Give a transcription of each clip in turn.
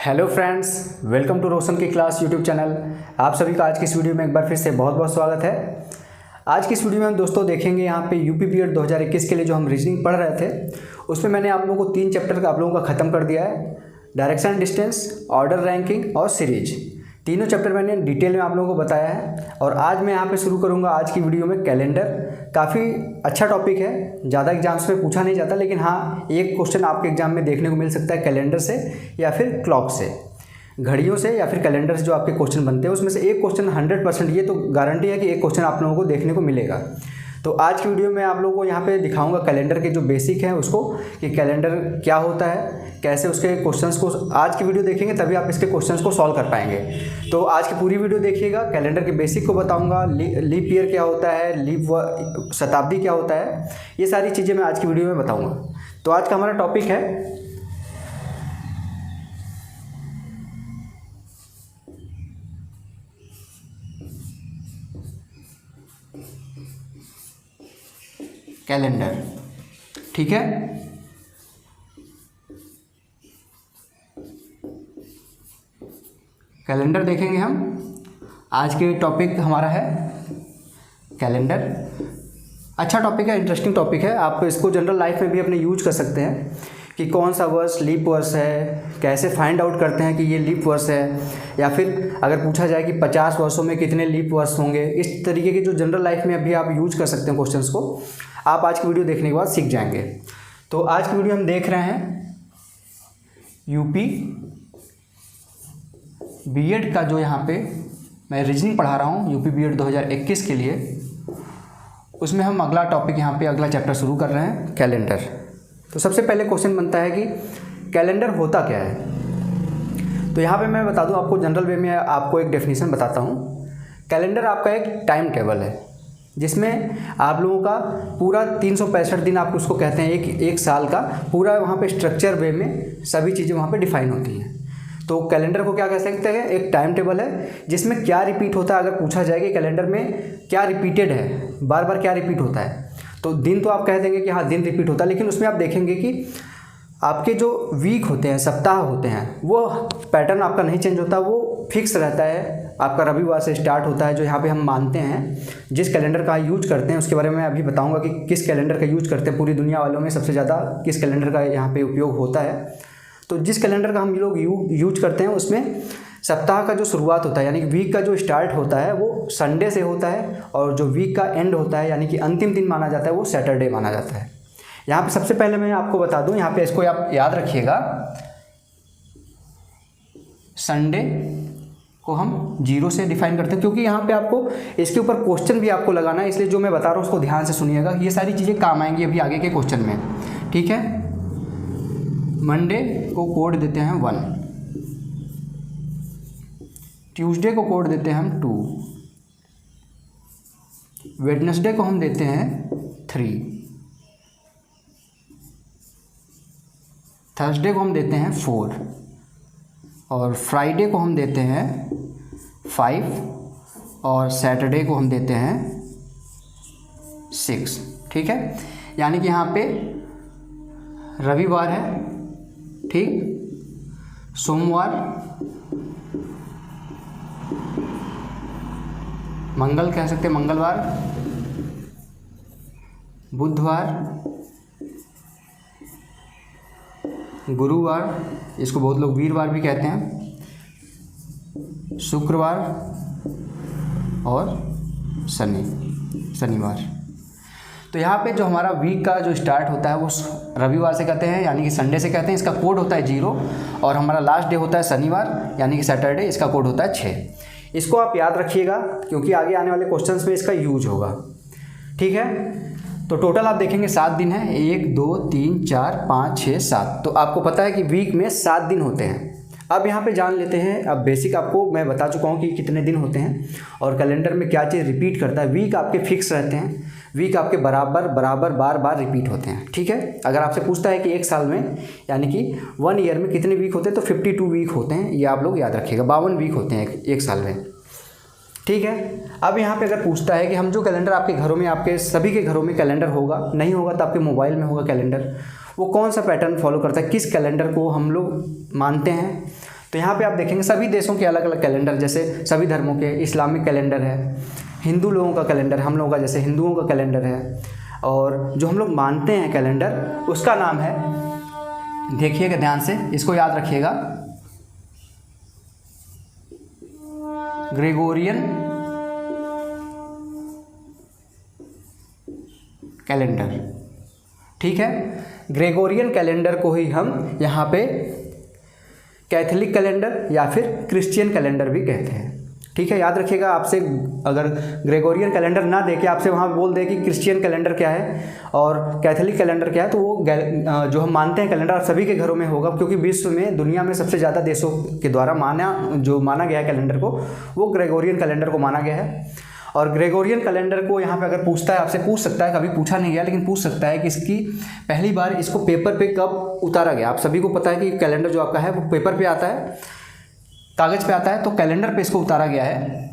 Hello friends, welcome to रोशन की class YouTube channel. आप सभी का आज की इस वीडियो में एक बार फिर से बहुत बहुत स्वागत है। आज की इस वीडियो में हम दोस्तों देखेंगे यहाँ पे यूपी बीएड 2021 के लिए जो हम रीजनिंग पढ़ रहे थे उसमें मैंने आप लोगों को 3 चैप्टर का आप लोगों का ख़त्म कर दिया है। डायरेक्शन, डिस्टेंस, ऑर्डर, रैंकिंग और सीरीज, तीनों चैप्टर मैंने डिटेल में आप लोगों को बताया है। और आज मैं यहाँ पे शुरू करूँगा आज की वीडियो में कैलेंडर। काफ़ी अच्छा टॉपिक है, ज़्यादा एग्जाम्स में पूछा नहीं जाता, लेकिन हाँ एक क्वेश्चन आपके एग्जाम में देखने को मिल सकता है कैलेंडर से या फिर क्लॉक से, घड़ियों से या फिर कैलेंडर से जो आपके क्वेश्चन बनते हैं उसमें से एक क्वेश्चन 100% ये तो गारंटी है कि एक क्वेश्चन आप लोगों को देखने को मिलेगा। तो आज की वीडियो में आप लोगों को यहाँ पे दिखाऊंगा कैलेंडर के जो बेसिक हैं उसको, कि कैलेंडर क्या होता है, कैसे उसके क्वेश्चंस को आज की वीडियो देखेंगे तभी आप इसके क्वेश्चंस को सॉल्व कर पाएंगे। तो आज की पूरी वीडियो देखिएगा। कैलेंडर के बेसिक को बताऊंगा, लीप ईयर क्या होता है, लीप शताब्दी क्या होता है, ये सारी चीज़ें मैं आज की वीडियो में बताऊँगा। तो आज का हमारा टॉपिक है कैलेंडर। ठीक है, कैलेंडर देखेंगे हम। आज के टॉपिक हमारा है कैलेंडर। अच्छा टॉपिक है, इंटरेस्टिंग टॉपिक है। आप इसको जनरल लाइफ में भी अपने यूज कर सकते हैं कि कौन सा वर्ष लीप वर्ष है, कैसे फाइंड आउट करते हैं कि ये लीप वर्ष है, या फिर अगर पूछा जाए कि 50 वर्षों में कितने लीप वर्ष होंगे। इस तरीके के जो जनरल लाइफ में अभी आप यूज कर सकते हैं क्वेश्चंस को, आप आज की वीडियो देखने के बाद सीख जाएंगे। तो आज की वीडियो हम देख रहे हैं यूपी बीएड का, जो यहाँ पे मैं रीजनिंग पढ़ा रहा हूँ यूपी बीएड 2021 के लिए, उसमें हम अगला टॉपिक यहाँ पे अगला चैप्टर शुरू कर रहे हैं कैलेंडर। तो सबसे पहले क्वेश्चन बनता है कि कैलेंडर होता क्या है। तो यहाँ पे मैं बता दूँ आपको, जनरल वे में आपको एक डेफिनेशन बताता हूँ। कैलेंडर आपका एक टाइम टेबल है जिसमें आप लोगों का पूरा 365 दिन, आप उसको कहते हैं एक साल का पूरा, वहाँ पे स्ट्रक्चर वे में सभी चीज़ें वहाँ पे डिफाइन होती हैं। तो कैलेंडर को क्या कह सकते हैं, एक टाइम टेबल है जिसमें क्या रिपीट होता है। अगर पूछा जाए कि कैलेंडर में क्या रिपीटेड है, बार बार क्या रिपीट होता है, तो दिन तो आप कह देंगे कि हाँ दिन रिपीट होता है, लेकिन उसमें आप देखेंगे कि आपके जो वीक होते हैं, सप्ताह होते हैं, वो पैटर्न आपका नहीं चेंज होता, वो फिक्स रहता है। आपका रविवार से स्टार्ट होता है, जो यहाँ पे हम मानते हैं। जिस कैलेंडर का यूज करते हैं उसके बारे में अभी बताऊंगा कि किस कैलेंडर का यूज करते हैं, पूरी दुनिया वालों में सबसे ज़्यादा किस कैलेंडर का यहाँ पे उपयोग होता है। तो जिस कैलेंडर का हम लोग यूज करते हैं उसमें सप्ताह का जो शुरुआत होता है, यानी कि वीक का जो स्टार्ट होता है वो संडे से होता है, और जो वीक का एंड होता है यानी कि अंतिम दिन माना जाता है वो सैटरडे माना जाता है। यहाँ पे सबसे पहले मैं आपको बता दूं, यहाँ पे इसको आप याद रखिएगा, संडे को हम 0 से डिफाइन करते हैं, क्योंकि यहाँ पे आपको इसके ऊपर क्वेश्चन भी आपको लगाना है, इसलिए जो मैं बता रहा हूँ उसको ध्यान से सुनिएगा। ये सारी चीज़ें काम आएंगी अभी आगे के क्वेश्चन में। ठीक है, मंडे को कोड देते हैं 1, ट्यूसडे को कोड देते हैं हम 2, वेडनेसडे को हम देते हैं 3, थर्सडे को हम देते हैं 4, और फ्राइडे को हम देते हैं 5, और सैटरडे को हम देते हैं 6। ठीक है, यानी कि यहाँ पे रविवार है, ठीक, सोमवार, मंगल कह सकते हैं मंगलवार, बुधवार, गुरुवार, इसको बहुत लोग वीरवार भी कहते हैं, शुक्रवार और शनिवार। तो यहाँ पे जो हमारा वीक का जो स्टार्ट होता है वो रविवार से कहते हैं, यानी कि संडे से कहते हैं, इसका कोड होता है 0, और हमारा लास्ट डे होता है शनिवार यानी कि सैटरडे, इसका कोड होता है 6। इसको आप याद रखिएगा क्योंकि आगे आने वाले क्वेश्चंस में इसका यूज होगा। ठीक है, तो टोटल आप देखेंगे 7 दिन है, 1 2 3 4 5 6 7। तो आपको पता है कि वीक में 7 दिन होते हैं। अब यहाँ पे जान लेते हैं, अब बेसिक आपको मैं बता चुका हूँ कि कितने दिन होते हैं और कैलेंडर में क्या चीज़ रिपीट करता है। वीक आपके फिक्स रहते हैं, वीक आपके बराबर बार बार रिपीट होते हैं। ठीक है, अगर आपसे पूछता है कि एक साल में यानी कि 1 ईयर में कितने वीक होते हैं, तो 52 वीक होते हैं, ये आप लोग याद रखिएगा। 52 वीक होते हैं एक साल में। ठीक है, अब यहाँ पे अगर पूछता है कि हम जो कैलेंडर आपके घरों में, आपके सभी के घरों में कैलेंडर होगा, नहीं होगा तो आपके मोबाइल में होगा कैलेंडर, वो कौन सा पैटर्न फॉलो करता है, किस कैलेंडर को हम लोग मानते हैं, तो यहाँ पे आप देखेंगे सभी देशों के अलग अलग कैलेंडर, जैसे सभी धर्मों के, इस्लामिक कैलेंडर है, हिंदू लोगों का कैलेंडर, हम लोगों का जैसे हिंदुओं का कैलेंडर है, और जो हम लोग मानते हैं कैलेंडर उसका नाम है, देखिएगा ध्यान से, इसको याद रखिएगा, ग्रेगोरियन कैलेंडर। ठीक है, ग्रेगोरियन कैलेंडर को ही हम यहाँ पे कैथोलिक कैलेंडर या फिर क्रिश्चियन कैलेंडर भी कहते हैं। ठीक है, याद रखिएगा, आपसे अगर ग्रेगोरियन कैलेंडर ना दे के आपसे वहाँ बोल दे कि क्रिश्चियन कैलेंडर क्या है और कैथोलिक कैलेंडर क्या है, तो वो जो हम मानते हैं कैलेंडर सभी के घरों में होगा, क्योंकि विश्व में, दुनिया में सबसे ज़्यादा देशों के द्वारा माना गया है कैलेंडर को, वो ग्रेगोरियन कैलेंडर को माना गया है। और ग्रेगोरियन कैलेंडर को यहाँ पे अगर पूछता है, आपसे पूछ सकता है, कभी पूछा नहीं गया लेकिन पूछ सकता है कि इसकी पहली बार इसको पेपर पे कब उतारा गया। आप सभी को पता है कि कैलेंडर जो आपका है वो पेपर पे आता है, कागज़ पे आता है, तो कैलेंडर पे इसको उतारा गया है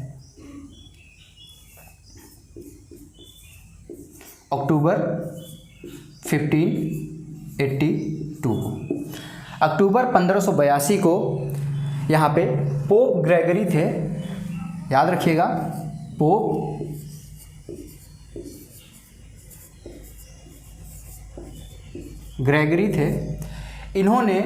अक्टूबर 1582। अक्टूबर 1582 को यहाँ पे पोप ग्रेगरी थे, याद रखिएगा, पोप ग्रेगरी थे। इन्होंने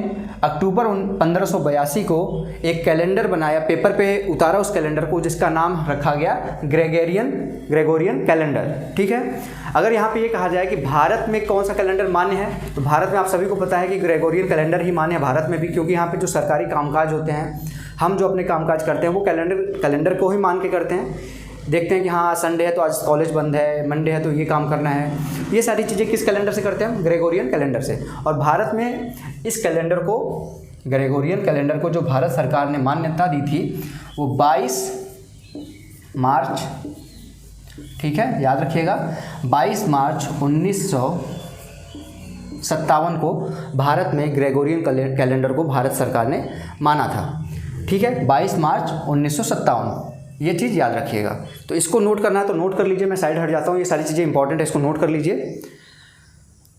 अक्टूबर 1582 को एक कैलेंडर बनाया, पेपर पे उतारा उस कैलेंडर को, जिसका नाम रखा गया ग्रेगोरियन कैलेंडर। ठीक है, अगर यहाँ पे ये कहा जाए कि भारत में कौन सा कैलेंडर मान्य है, तो भारत में आप सभी को पता है कि ग्रेगोरियन कैलेंडर ही मान्य है भारत में भी, क्योंकि यहाँ पे जो सरकारी कामकाज होते हैं, हम जो अपने कामकाज करते हैं वो कैलेंडर को ही मान के करते हैं। देखते हैं कि हाँ संडे है तो आज कॉलेज बंद है, मंडे है तो ये काम करना है, ये सारी चीज़ें किस कैलेंडर से करते हैं हम? ग्रेगोरियन कैलेंडर से। और भारत में इस कैलेंडर को, ग्रेगोरियन कैलेंडर को जो भारत सरकार ने मान्यता दी थी वो 22 मार्च, ठीक है याद रखिएगा, 22 मार्च 1957 को भारत में ग्रेगोरियन कैलेंडर को भारत सरकार ने माना था। ठीक है, 22 मार्च 1957, ये चीज़ याद रखिएगा। तो इसको नोट करना है तो नोट कर लीजिए, मैं साइड हट जाता हूँ, ये सारी चीज़ें इंपॉर्टेंट है, इसको नोट कर लीजिए।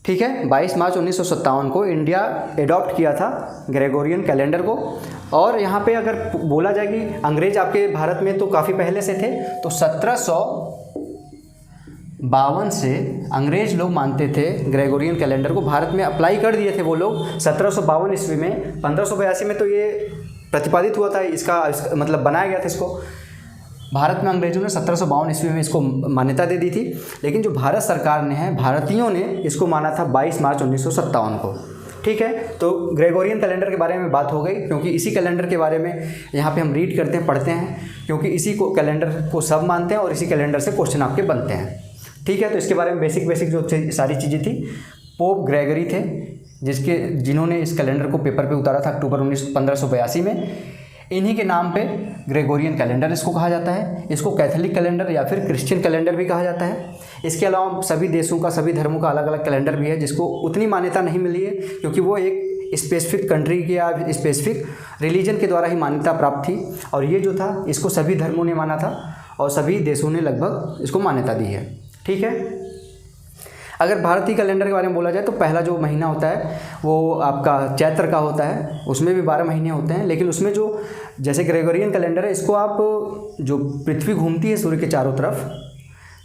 ठीक है, 22 मार्च 1957 को इंडिया एडॉप्ट किया था ग्रेगोरियन कैलेंडर को। और यहाँ पे अगर बोला जाए कि अंग्रेज आपके भारत में तो काफ़ी पहले से थे, तो 1752 से अंग्रेज लोग मानते थे ग्रेगोरियन कैलेंडर को, भारत में अप्लाई कर दिए थे वो लोग 1752 ईस्वी में। 1582 में तो ये प्रतिपादित हुआ था, इसका मतलब बनाया गया था इसको, भारत में अंग्रेजों ने 1752 ईस्वी में इसको मान्यता दे दी थी। लेकिन जो भारत सरकार ने है, भारतीयों ने इसको माना था 22 मार्च 1957 को। ठीक है, तो ग्रेगोरियन कैलेंडर के बारे में बात हो गई, क्योंकि इसी कैलेंडर के बारे में यहाँ पे हम रीड करते हैं, पढ़ते हैं, क्योंकि इसी को कैलेंडर को सब मानते हैं और इसी कैलेंडर से क्वेश्चन आपके बनते हैं। ठीक है, तो इसके बारे में बेसिक जो सारी चीज़ें थी, पोप ग्रेगरी थे जिन्होंने इस कैलेंडर को पेपर पे उतारा था अक्टूबर 1582 में। इन्हीं के नाम पे ग्रेगोरियन कैलेंडर इसको कहा जाता है। इसको कैथोलिक कैलेंडर या फिर क्रिश्चियन कैलेंडर भी कहा जाता है। इसके अलावा सभी देशों का, सभी धर्मों का अलग अलग कैलेंडर भी है, जिसको उतनी मान्यता नहीं मिली है, क्योंकि वो एक स्पेसिफिक कंट्री के या स्पेसिफिक रिलीजन के द्वारा ही मान्यता प्राप्त थी। और ये जो था, इसको सभी धर्मों ने माना था और सभी देशों ने लगभग इसको मान्यता दी है। ठीक है, अगर भारतीय कैलेंडर के बारे में बोला जाए तो पहला जो महीना होता है वो आपका चैत्र का होता है, उसमें भी 12 महीने होते हैं। लेकिन उसमें जो, जैसे ग्रेगोरियन कैलेंडर है, इसको आप, जो पृथ्वी घूमती है सूर्य के चारों तरफ,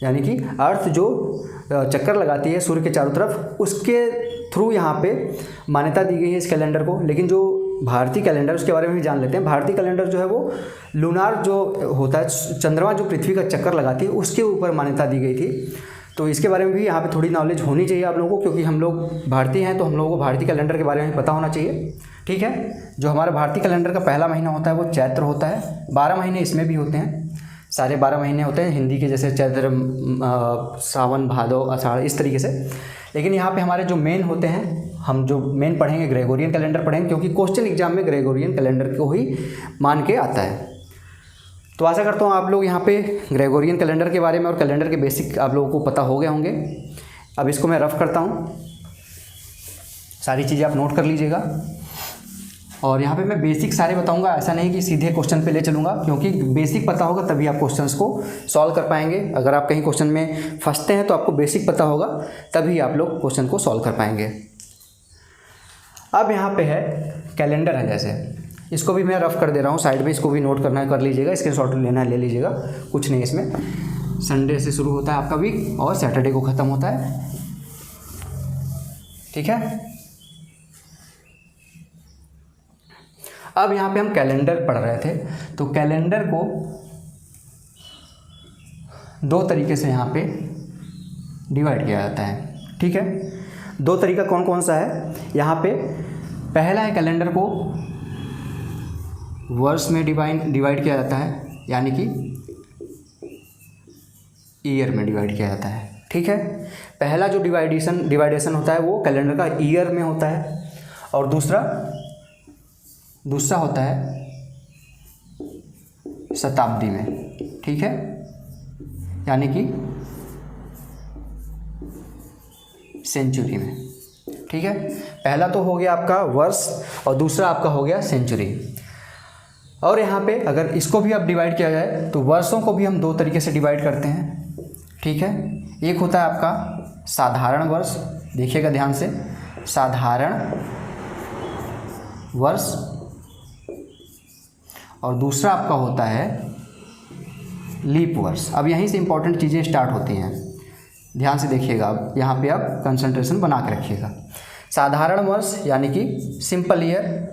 यानी कि अर्थ जो चक्कर लगाती है सूर्य के चारों तरफ, उसके थ्रू यहाँ पे मान्यता दी गई है इस कैलेंडर को। लेकिन जो भारतीय कैलेंडर, उसके बारे में भी जान लेते हैं। भारतीय कैलेंडर जो है वो लूनार जो होता है, चंद्रमा जो पृथ्वी का चक्कर लगाती है, उसके ऊपर मान्यता दी गई थी। तो इसके बारे में भी यहाँ पे थोड़ी नॉलेज होनी चाहिए आप लोगों को, क्योंकि हम लोग भारतीय हैं तो हम लोगों को भारतीय कैलेंडर के बारे में पता होना चाहिए। ठीक है, जो हमारा भारतीय कैलेंडर का पहला महीना होता है वो चैत्र होता है। 12 महीने इसमें भी होते हैं, सारे 12 महीने होते हैं हिंदी के, जैसे चैत्र, सावन, भादो, आषाढ़, इस तरीके से। लेकिन यहाँ पे हमारे जो मेन होते हैं, हम जो मेन पढ़ेंगे ग्रेगोरियन कैलेंडर पढ़ेंगे, क्योंकि क्वेश्चन एग्जाम में ग्रेगोरियन कैलेंडर को ही मान के आता है। तो आशा करता हूँ आप लोग यहाँ पे ग्रेगोरियन कैलेंडर के बारे में और कैलेंडर के बेसिक आप लोगों को पता हो गए होंगे। अब इसको मैं रफ करता हूँ, सारी चीज़ें आप नोट कर लीजिएगा। और यहाँ पे मैं बेसिक सारे बताऊँगा, ऐसा नहीं कि सीधे क्वेश्चन पे ले चलूँगा, क्योंकि बेसिक पता होगा तभी आप क्वेश्चंस को सॉल्व कर पाएंगे। अगर आप कहीं क्वेश्चन में फंसते हैं तो आपको बेसिक पता होगा, तभी आप लोग क्वेश्चन को सॉल्व कर पाएंगे। अब यहाँ पे है कैलेंडर है, जैसे इसको भी मैं रफ कर दे रहा हूँ साइड में, इसको भी नोट करना है कर लीजिएगा, स्क्रीनशॉट लेना है ले लीजिएगा, कुछ नहीं इसमें। संडे से शुरू होता है आपका वीक और सैटरडे को ख़त्म होता है, ठीक है। अब यहाँ पे हम कैलेंडर पढ़ रहे थे, तो कैलेंडर को दो तरीके से यहाँ पे डिवाइड किया जाता है, ठीक है। दो तरीका कौन कौन सा है यहाँ पे? पहला है कैलेंडर को वर्ष में डिवाइड किया जाता है, यानी कि ईयर में डिवाइड किया जाता है, ठीक है। पहला जो डिवाइडेशन होता है वो कैलेंडर का ईयर में होता है, और दूसरा होता है शताब्दी में, ठीक है, यानी कि सेंचुरी में, ठीक है। पहला तो हो गया आपका वर्ष और दूसरा आपका हो गया सेंचुरी। और यहाँ पे अगर इसको भी अब डिवाइड किया जाए तो वर्षों को भी हम दो तरीके से डिवाइड करते हैं, ठीक है। एक होता है आपका साधारण वर्ष, देखिएगा ध्यान से, साधारण वर्ष, और दूसरा आपका होता है लीप वर्ष। अब यहीं से इंपॉर्टेंट चीज़ें स्टार्ट होती हैं, ध्यान से देखिएगा, अब यहाँ पे आप कंसंट्रेशन बना के रखिएगा। साधारण वर्ष यानी कि सिंपल ईयर,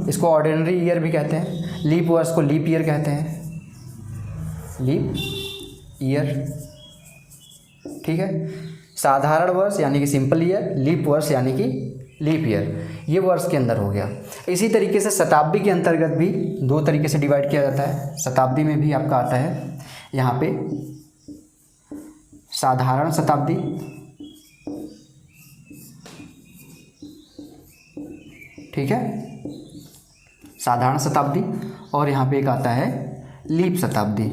इसको ऑर्डिनरी ईयर भी कहते हैं। लीप वर्ष को लीप ईयर कहते हैं, लीप ईयर, ठीक है। साधारण वर्ष यानी कि सिंपल ईयर, लीप वर्ष यानी कि लीप ईयर, ये वर्ष के अंदर हो गया। इसी तरीके से शताब्दी के अंतर्गत भी दो तरीके से डिवाइड किया जाता है। शताब्दी में भी आपका आता है यहाँ पे साधारण शताब्दी, ठीक है, साधारण शताब्दी, और यहाँ पे एक आता है लीप शताब्दी,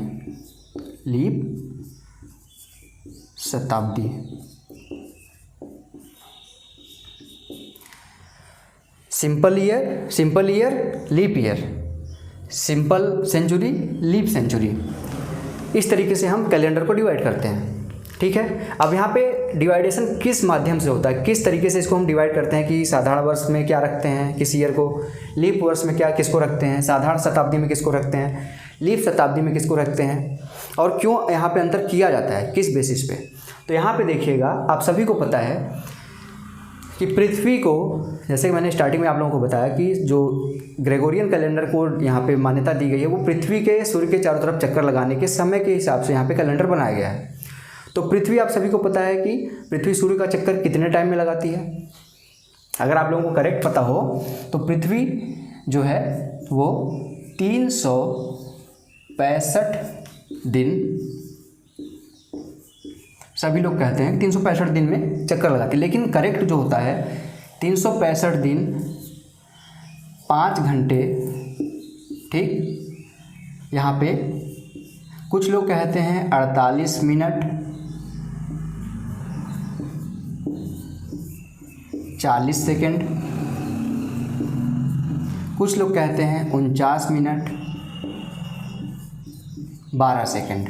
लीप शताब्दी। Simple year, leap year, simple century, leap century, इस तरीके से हम कैलेंडर को डिवाइड करते हैं, ठीक है। अब यहाँ पे डिवाइडेशन किस माध्यम से होता है, किस तरीके से इसको हम डिवाइड करते हैं कि साधारण वर्ष में क्या रखते हैं किस ईयर को, लीप वर्ष में किसको रखते हैं, साधारण शताब्दी में किसको रखते हैं, लीप शताब्दी में किसको रखते हैं, और क्यों यहाँ पे अंतर किया जाता है, किस बेसिस पे। तो यहाँ पे देखिएगा, आप सभी को पता है कि पृथ्वी को, जैसे कि मैंने स्टार्टिंग में आप लोगों को बताया कि जो ग्रेगोरियन कैलेंडर को यहाँ पे मान्यता दी गई है वो पृथ्वी के सूर्य के चारों तरफ चक्कर लगाने के समय के हिसाब से यहाँ पे कैलेंडर बनाया गया है। तो पृथ्वी, आप सभी को पता है कि पृथ्वी सूर्य का चक्कर कितने टाइम में लगाती है। अगर आप लोगों को करेक्ट पता हो तो पृथ्वी जो है वो 365 दिन, सभी लोग कहते हैं 365 दिन में चक्कर लगाती है, लेकिन करेक्ट जो होता है 365 दिन 5 घंटे, ठीक। यहाँ पे कुछ लोग कहते हैं 48 मिनट 40 सेकेंड, कुछ लोग कहते हैं 49 मिनट 12 सेकेंड।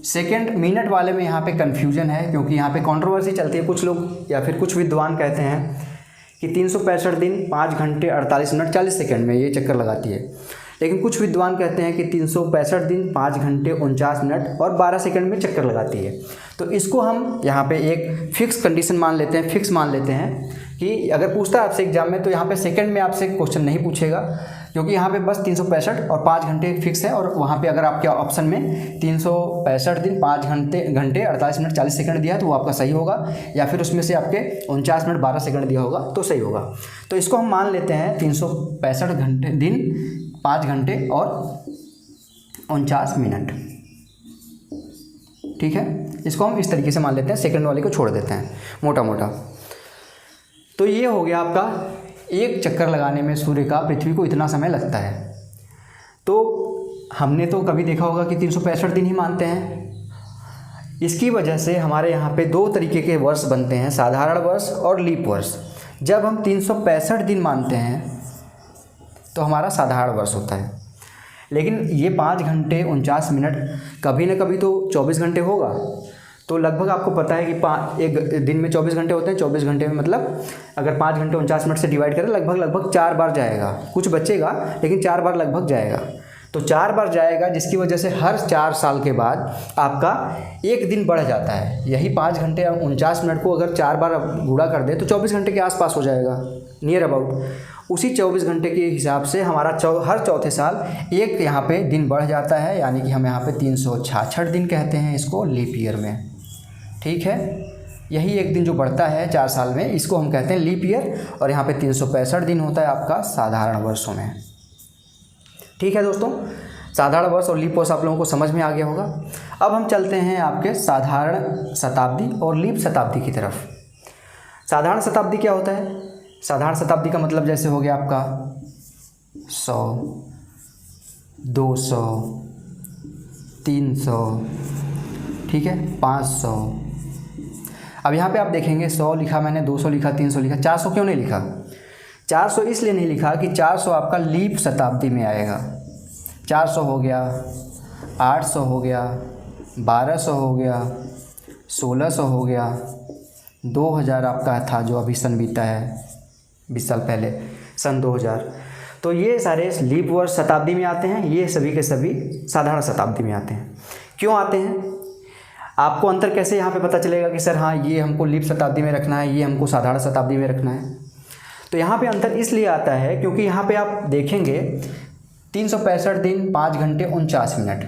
सेकेंड मिनट वाले में यहाँ पे कन्फ्यूजन है, क्योंकि यहाँ पे कंट्रोवर्सी चलती है। कुछ लोग या फिर कुछ विद्वान कहते हैं कि 365 दिन 5 घंटे 48 मिनट 40 सेकेंड में ये चक्कर लगाती है, लेकिन कुछ विद्वान कहते हैं कि 365 दिन 5 घंटे 49 मिनट और 12 सेकेंड में चक्कर लगाती है। तो इसको हम यहाँ पे एक फिक्स कंडीशन मान लेते हैं, फिक्स मान लेते हैं कि अगर पूछता है आपसे एग्जाम में तो यहाँ पे सेकंड में आपसे क्वेश्चन नहीं पूछेगा, क्योंकि यहाँ पे बस 365 और 5 घंटे फिक्स है। और वहाँ पे अगर आपके ऑप्शन में 365 दिन 5 घंटे 48 मिनट 40 सेकंड दिया है तो वो आपका सही होगा, या फिर उसमें से आपके 49 मिनट 12 सेकंड दिया होगा तो सही होगा। तो इसको हम मान लेते हैं 365 घंटे दिन 5 घंटे और 49 मिनट, ठीक है। इसको हम इस तरीके से मान लेते हैं, सेकंड वाले को छोड़ देते हैं मोटा मोटा। तो ये हो गया आपका एक चक्कर लगाने में सूर्य का पृथ्वी को इतना समय लगता है। तो हमने तो कभी देखा होगा कि 365 दिन ही मानते हैं। इसकी वजह से हमारे यहाँ पे दो तरीके के वर्ष बनते हैं, साधारण वर्ष और लीप वर्ष। जब हम 365 दिन मानते हैं तो हमारा साधारण वर्ष होता है, लेकिन ये 5 घंटे 49 मिनट कभी ना कभी तो 24 घंटे होगा। तो लगभग आपको पता है कि एक दिन में 24 घंटे होते हैं, 24 घंटे में मतलब अगर 5 घंटे 49 मिनट से डिवाइड करें लगभग 4 बार जाएगा, कुछ बचेगा लेकिन 4 बार लगभग जाएगा। तो 4 बार जाएगा, जिसकी वजह से हर 4 साल के बाद आपका एक दिन बढ़ जाता है। यही 5 घंटे 49 मिनट को अगर 4 बार गुणा कर दे तो 24 घंटे के आसपास हो जाएगा, नियर अबाउट। उसी 24 घंटे के हिसाब से हमारा हर चौथे साल एक यहाँ पे दिन बढ़ जाता है, यानी कि हम यहाँ पे 366 दिन कहते हैं इसको लीप ईयर में। ठीक है, यही एक दिन जो बढ़ता है 4 साल में, इसको हम कहते हैं लीप ईयर। और यहाँ पे 365 दिन होता है आपका साधारण वर्षों में। ठीक है दोस्तों, साधारण वर्ष और लीप वर्ष आप लोगों को समझ में आ गया होगा। अब हम चलते हैं आपके साधारण शताब्दी और लीप शताब्दी की तरफ। साधारण शताब्दी क्या होता है? साधारण शताब्दी का मतलब जैसे हो गया आपका 100, 200, 300, ठीक है, 500। अब यहाँ पे आप देखेंगे 100 लिखा मैंने, 200 लिखा, 300 लिखा, 400 क्यों नहीं लिखा? 400 इसलिए नहीं लिखा कि 400 आपका लीप शताब्दी में आएगा। 400 हो गया, 800 हो गया, 1200 हो गया, 1600 हो गया, 2000 आपका था जो अभी सन बीता है 20 साल पहले, सन 2000। तो ये सारे लीप वर्ष शताब्दी में आते हैं, ये सभी के सभी साधारण शताब्दी में आते हैं। क्यों आते हैं? आपको अंतर कैसे यहाँ पे पता चलेगा कि सर हाँ ये हमको लीप शताब्दी में रखना है, ये हमको साधारण शताब्दी में रखना है? तो यहाँ पे अंतर इसलिए आता है क्योंकि यहाँ पे आप देखेंगे 365 दिन 5 घंटे 49 मिनट।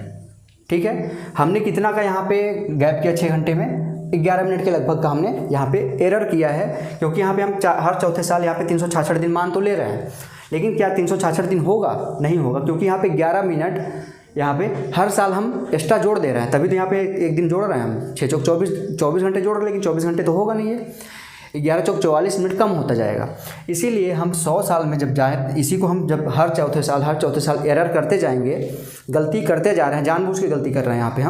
ठीक है, हमने कितना का यहाँ पे गैप किया? 6 घंटे में 11 मिनट के लगभग का हमने यहाँ पे एरर किया है, क्योंकि यहाँ पे हम हर चौथे साल यहाँ पे 366 दिन मान तो ले रहे हैं, लेकिन क्या 366 दिन होगा? नहीं होगा, क्योंकि यहाँ पे 11 मिनट यहाँ पे हर साल हम एक्स्ट्रा जोड़ दे रहे हैं, तभी तो यहाँ पे एक दिन जोड़ रहे हैं हम। 6 चौक 24 घंटे जोड़ रहे हैं, लेकिन 24 घंटे तो होगा नहीं है, 11 चौक 44 मिनट कम होता जाएगा। इसीलिए हम 100 साल में जब जाएँ, इसी को हम जब हर चौथे साल एरर करते जाएंगे, गलती करते जा रहे हैं, जानबूझ के गलती कर रहे हैं यहाँ पे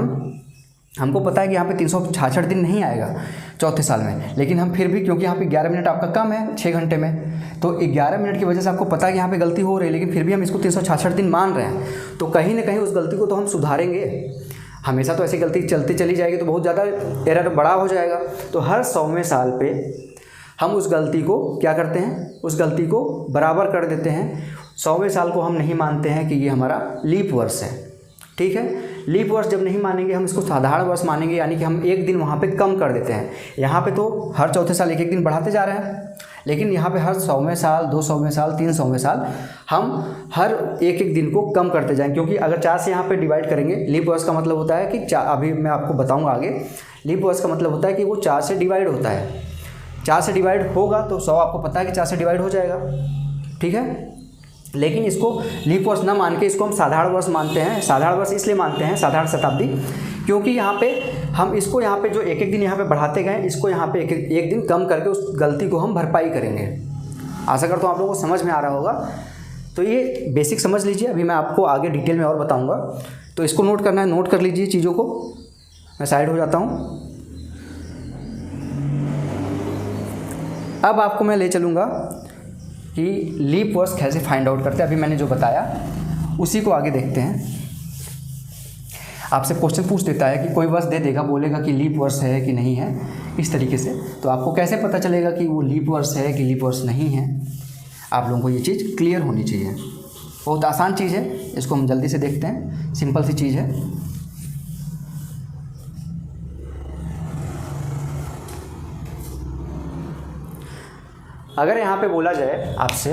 हमको पता है कि यहाँ पे 366 दिन नहीं आएगा चौथे साल में, लेकिन हम फिर भी, क्योंकि यहाँ पे 11 मिनट आपका कम है 6 घंटे में, तो 11 मिनट की वजह से आपको पता है कि यहाँ पे गलती हो रही है, लेकिन फिर भी हम इसको 366 दिन मान रहे हैं। तो कहीं ना कहीं उस गलती को तो हम सुधारेंगे। हमेशा तो ऐसी गलती चलती चली जाएगी तो बहुत ज़्यादा एरर बड़ा हो जाएगा। तो हर 100वें साल पे हम उस गलती को क्या करते हैं? उस गलती को बराबर कर देते हैं। 100वें साल को हम नहीं मानते हैं कि ये हमारा लीप वर्ष है। ठीक है, लीप वर्ष जब नहीं मानेंगे, हम इसको साधारण वर्ष मानेंगे, यानी कि हम एक दिन वहाँ पे कम कर देते हैं। यहाँ पे तो हर चौथे साल एक दिन बढ़ाते जा रहे हैं, लेकिन यहाँ पे हर 100वें साल, 200वें साल, 300वें साल हम हर एक दिन को कम करते जाएंगे। क्योंकि अगर 4 से यहाँ पे डिवाइड करेंगे, लीप वर्ष का मतलब होता है कि अभी मैं आपको बताऊँगा आगे, लीप वर्ष का मतलब होता है कि वो 4 से डिवाइड होता है। 4 से डिवाइड होगा तो 100 आपको पता है कि 4 से डिवाइड हो जाएगा। ठीक है, लेकिन इसको लीप वर्ष ना मान के इसको हम साधारण वर्ष मानते हैं। साधारण वर्ष इसलिए मानते हैं, साधारण शताब्दी, क्योंकि यहाँ पे हम इसको यहाँ पे जो एक दिन यहाँ पे बढ़ाते गए, इसको यहाँ पे एक दिन कम करके उस गलती को हम भरपाई करेंगे। आशा करता हूँ आप लोगों को समझ में आ रहा होगा। तो ये बेसिक समझ लीजिए, अभी मैं आपको आगे डिटेल में और बताऊँगा। तो इसको नोट करना है, नोट कर लीजिए चीज़ों को। मैं साइड हो जाता हूँ। अब आपको मैं ले चलूँगा कि लीप वर्ष कैसे फाइंड आउट करते हैं। अभी मैंने जो बताया उसी को आगे देखते हैं। आपसे क्वेश्चन पूछ देता है कि कोई वर्ष दे देगा, बोलेगा कि लीप वर्ष है कि नहीं है, इस तरीके से। तो आपको कैसे पता चलेगा कि वो लीप वर्ष है कि लीप वर्ष नहीं है? आप लोगों को ये चीज़ क्लियर होनी चाहिए। बहुत आसान चीज़ है, इसको हम जल्दी से देखते हैं। सिंपल सी चीज़ है। अगर यहाँ पे बोला जाए आपसे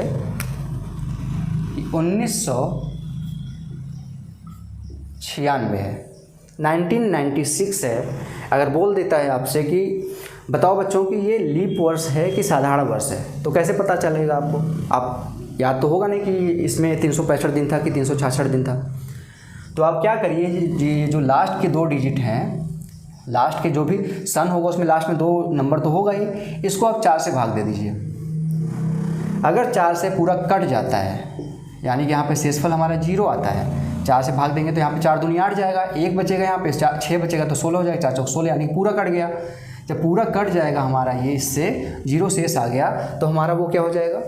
कि 1996 है, 1996 है, अगर बोल देता है आपसे कि बताओ बच्चों कि ये लीप वर्ष है कि साधारण वर्ष है, तो कैसे पता चलेगा आपको? आप याद तो होगा नहीं कि इसमें 365 दिन था कि 366 दिन था। तो आप क्या करिए, ये जो लास्ट के 2 डिजिट हैं, लास्ट के जो भी सन होगा उसमें लास्ट में 2 नंबर तो होगा ही, इसको आप 4 से भाग दे दीजिए। अगर 4 से पूरा कट जाता है, यानी कि यहाँ पे शेषफल हमारा 0 आता है, 4 से भाग देंगे तो यहाँ पे 4 दूनी 8 जाएगा, 1 बचेगा, यहाँ पे 6 बचेगा तो 16 हो जाएगा, 4 चौक 16, यानी कि पूरा कट गया। जब पूरा कट जाएगा हमारा, ये इससे 0 शेष आ गया, तो हमारा वो क्या हो जाएगा?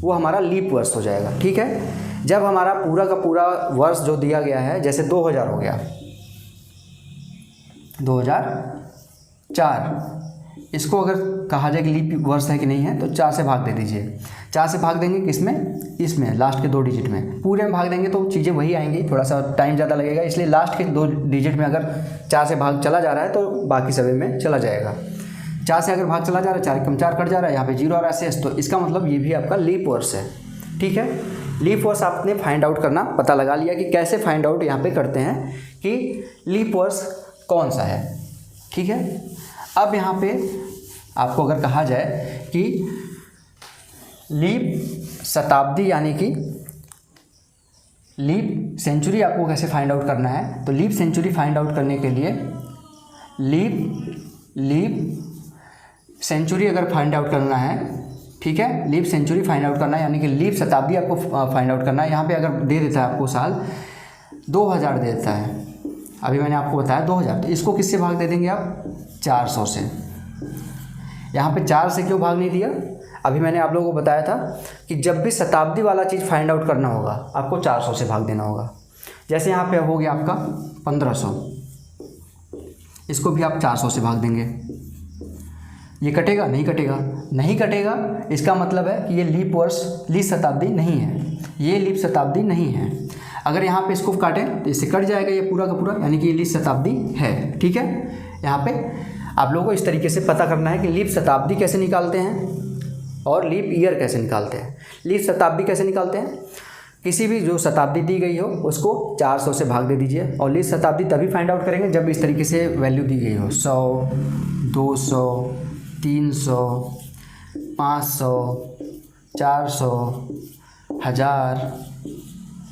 वो हमारा लीप वर्ष हो जाएगा। ठीक है, जब हमारा पूरा का पूरा वर्ष जो दिया गया है, जैसे 2000 हो गया, 2000 4, इसको अगर कहा जाए कि लीप वर्ष है कि नहीं है तो 4 से भाग दे दीजिए। 4 से भाग देंगे किसमें, इसमें लास्ट के 2 डिजिट में। पूरे में भाग देंगे तो चीज़ें वही आएंगी, थोड़ा सा टाइम ज़्यादा लगेगा, इसलिए लास्ट के 2 डिजिट में अगर 4 से भाग चला जा रहा है तो बाकी सभी में चला जाएगा। 4 से अगर भाग चला जा रहा है, 4 कम 4 कट जा रहा है, यहाँ पे 0 आ रहा है शेष, तो इसका मतलब ये भी आपका लीप वर्ष है। ठीक है, लीप वर्ष आपने फाइंड आउट करना पता लगा लिया कि कैसे फाइंड आउट यहाँ पे करते हैं कि लीप वर्ष कौन सा है। ठीक है, अब यहाँ पे आपको अगर कहा जाए कि लीप शताब्दी यानी कि लीप सेंचुरी आपको कैसे फाइंड आउट करना है, तो लीप सेंचुरी फाइंड आउट करने के लिए लीप सेंचुरी अगर फाइंड आउट करना है, ठीक है, लीप सेंचुरी फाइंड आउट करना है यानी कि लीप शताब्दी आपको फाइंड आउट करना है। यहाँ पे अगर दे देता है आपको साल 2000 दे देता है, अभी मैंने आपको बताया 2000, तो इसको किससे भाग दे देंगे आप, 400 से। यहाँ पे 4 से क्यों भाग नहीं दिया, अभी मैंने आप लोगों को बताया था कि जब भी शताब्दी वाला चीज़ फाइंड आउट करना होगा आपको 400 से भाग देना होगा। जैसे यहाँ पे हो गया आपका 1500, इसको भी आप 400 से भाग देंगे। ये कटेगा, नहीं कटेगा, नहीं कटेगा, इसका मतलब है कि ये लीप वर्ष, लीप शताब्दी नहीं है, ये लीप शताब्दी नहीं है। अगर यहाँ पे इसको काटें तो इससे कट जाएगा ये पूरा का पूरा, यानी कि ये लीप शताब्दी है। ठीक है, यहाँ पे आप लोगों को इस तरीके से पता करना है कि लीप शताब्दी कैसे निकालते हैं और लीप ईयर कैसे निकालते हैं। लीप शताब्दी कैसे निकालते हैं, किसी भी जो शताब्दी दी गई हो उसको 400 से भाग दे दीजिए, और लीप शताब्दी तभी फाइंड आउट करेंगे जब इस तरीके से वैल्यू दी गई हो, 100, 200, 300, 500, 400, 1000,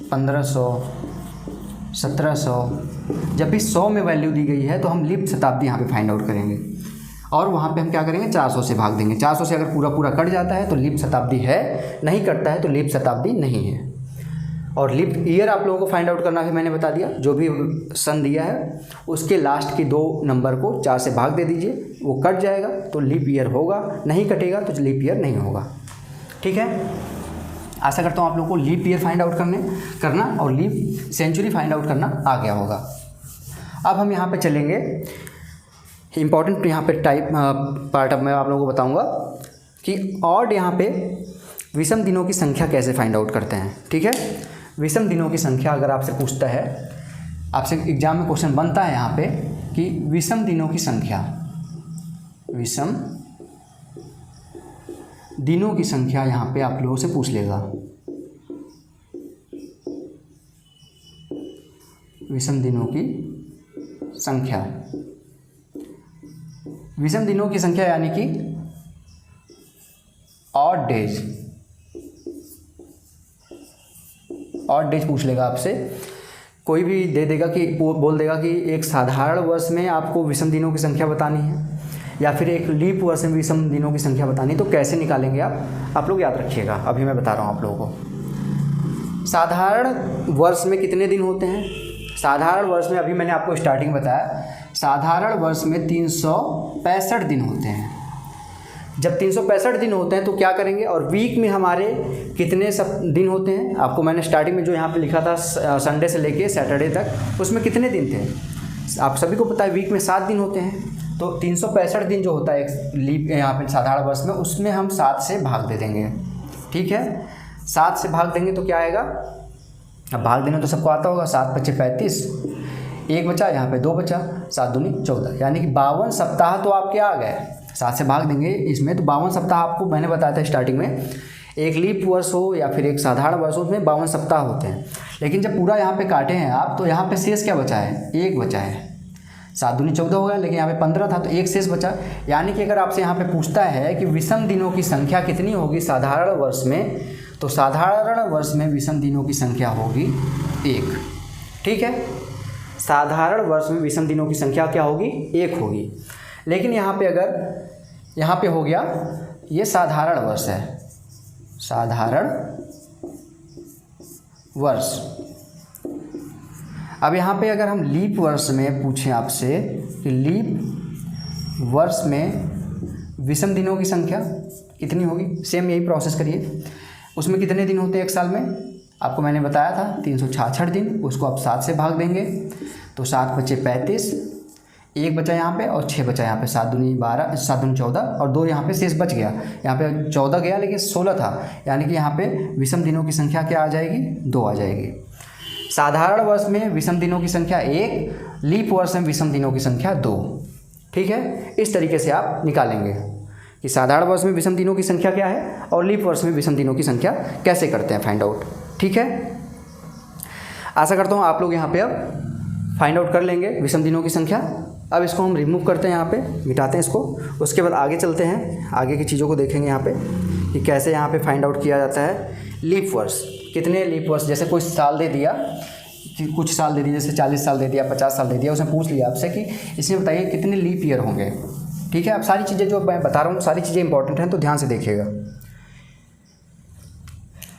1500, 1700। जब भी 100 में वैल्यू दी गई है तो हम लीप शताब्दी यहाँ पे फाइंड आउट करेंगे, और वहाँ पे हम क्या करेंगे, 400 से भाग देंगे। 400 से अगर पूरा पूरा कट जाता है तो लीप शताब्दी है, नहीं कटता है तो लीप शताब्दी नहीं है। और लीप ईयर आप लोगों को फाइंड आउट करना भी मैंने बता दिया, जो भी सन दिया है उसके लास्ट की 2 नंबर को 4 से भाग दे दीजिए, वो कट जाएगा तो लीप ईयर होगा, नहीं कटेगा तो लीप ईयर नहीं होगा। ठीक है, आशा करता हूँ आप लोगों को लीप ईयर फाइंड आउट करना और लीप सेंचुरी फाइंड आउट करना आ गया होगा। अब हम यहाँ पे चलेंगे, इम्पॉर्टेंट यहाँ पे टाइप पार्ट अब मैं आप लोगों को बताऊँगा कि ऑड यहाँ पे विषम दिनों की संख्या कैसे फाइंड आउट करते हैं। ठीक है, विषम दिनों की संख्या अगर आपसे पूछता है, आपसे एग्जाम में क्वेश्चन बनता है यहाँ पे कि विषम दिनों की संख्या, विषम दिनों की संख्या यहाँ पे आप लोगों से पूछ लेगा। विषम दिनों की संख्या, विषम दिनों की संख्या यानी कि ऑड डेज, ऑड डेज पूछ लेगा आपसे। कोई भी दे देगा कि बोल देगा कि एक साधारण वर्ष में आपको विषम दिनों की संख्या बतानी है या फिर एक लीप वर्ष में विषम दिनों की संख्या बतानी है, तो कैसे निकालेंगे आप लोग याद रखिएगा। अभी मैं बता रहा हूँ आप लोगों को। साधारण वर्ष में कितने दिन होते हैं, साधारण वर्ष में अभी मैंने आपको स्टार्टिंग बताया, साधारण वर्ष में 365 दिन होते हैं। जब 365 दिन होते हैं तो क्या करेंगे, और वीक में हमारे कितने दिन होते हैं, आपको मैंने स्टार्टिंग में जो यहाँ पे लिखा था संडे से लेके सैटरडे तक, उसमें कितने दिन थे आप सभी को पता है, वीक में 7 दिन होते हैं। तो 365 दिन जो होता है एक लीप यहाँ पे साधारण वर्ष में, उसमें हम 7 से भाग दे देंगे। ठीक है, 7 से भाग देंगे तो क्या आएगा, अब भाग देना तो सबको आता होगा, 7 × 5 = 35, 1 बचा, यहाँ पे 2 बचा, 7 दूनी 14, यानी कि 52 सप्ताह तो आपके आ गए। 7 से भाग देंगे इसमें तो 52 सप्ताह आपको मैंने बताया था स्टार्टिंग में, एक लीप वर्ष हो या फिर एक साधारण वर्ष हो उसमें 52 सप्ताह होते हैं। लेकिन जब पूरा यहाँ पे काटे हैं आप तो यहाँ पे शेष क्या बचा है, 1 बचा है। 7 दूनी 14 हो गया, लेकिन यहाँ पे 15 था तो 1 शेष बचा। यानी कि अगर आपसे यहाँ पे पूछता है कि विषम दिनों की संख्या कितनी होगी साधारण वर्ष में, तो साधारण वर्ष में विषम दिनों की संख्या होगी 1। ठीक है, साधारण वर्ष में विषम दिनों की संख्या क्या होगी, 1 होगी। लेकिन यहाँ पे अगर यहाँ पे हो गया, ये साधारण वर्ष है, साधारण वर्ष। अब यहाँ पे अगर हम लीप वर्ष में पूछें आपसे कि लीप वर्ष में विषम दिनों की संख्या कितनी होगी, सेम यही प्रोसेस करिए। उसमें कितने दिन होते हैं एक साल में, आपको मैंने बताया था 366 दिन, उसको आप 7 से भाग देंगे तो 7 × 5 = 35, 1 बचा यहाँ पे और 6 बचा यहाँ पे, 7 दूनी 12, 7 दूनी 14 और 2 यहाँ पे शेष बच गया। यहाँ पे 14 गया लेकिन 16 था, यानी कि यहाँ पे विषम दिनों की संख्या क्या आ जाएगी, 2 आ जाएगी। साधारण वर्ष में विषम दिनों की संख्या 1, लीप वर्ष में विषम दिनों की संख्या 2। ठीक है, इस तरीके से आप निकालेंगे कि साधारण वर्ष में विषम दिनों की संख्या क्या है और लीप वर्ष में विषम दिनों की संख्या कैसे करते हैं फाइंड आउट। ठीक है, आशा करता हूँ आप लोग यहाँ पे अब फाइंड आउट कर लेंगे विषम दिनों की संख्या। अब इसको हम रिमूव करते हैं, यहाँ पे मिटाते हैं इसको। उसके बाद आगे चलते हैं, आगे की चीज़ों को देखेंगे यहाँ पे कि कैसे यहाँ पे फाइंड आउट किया जाता है लीप वर्ष। कितने लीप वर्ष, जैसे कोई साल दे दिया कि कुछ साल दे दिए, जैसे 40 साल दे दिया, 50 साल दे दिया, उसने पूछ लिया आपसे कि इसमें बताइए कितने लीप ईयर होंगे। ठीक है, अब सारी चीज़ें जो मैं बता रहा हूँ सारी चीज़ें इंपॉर्टेंट हैं, तो ध्यान से देखिएगा।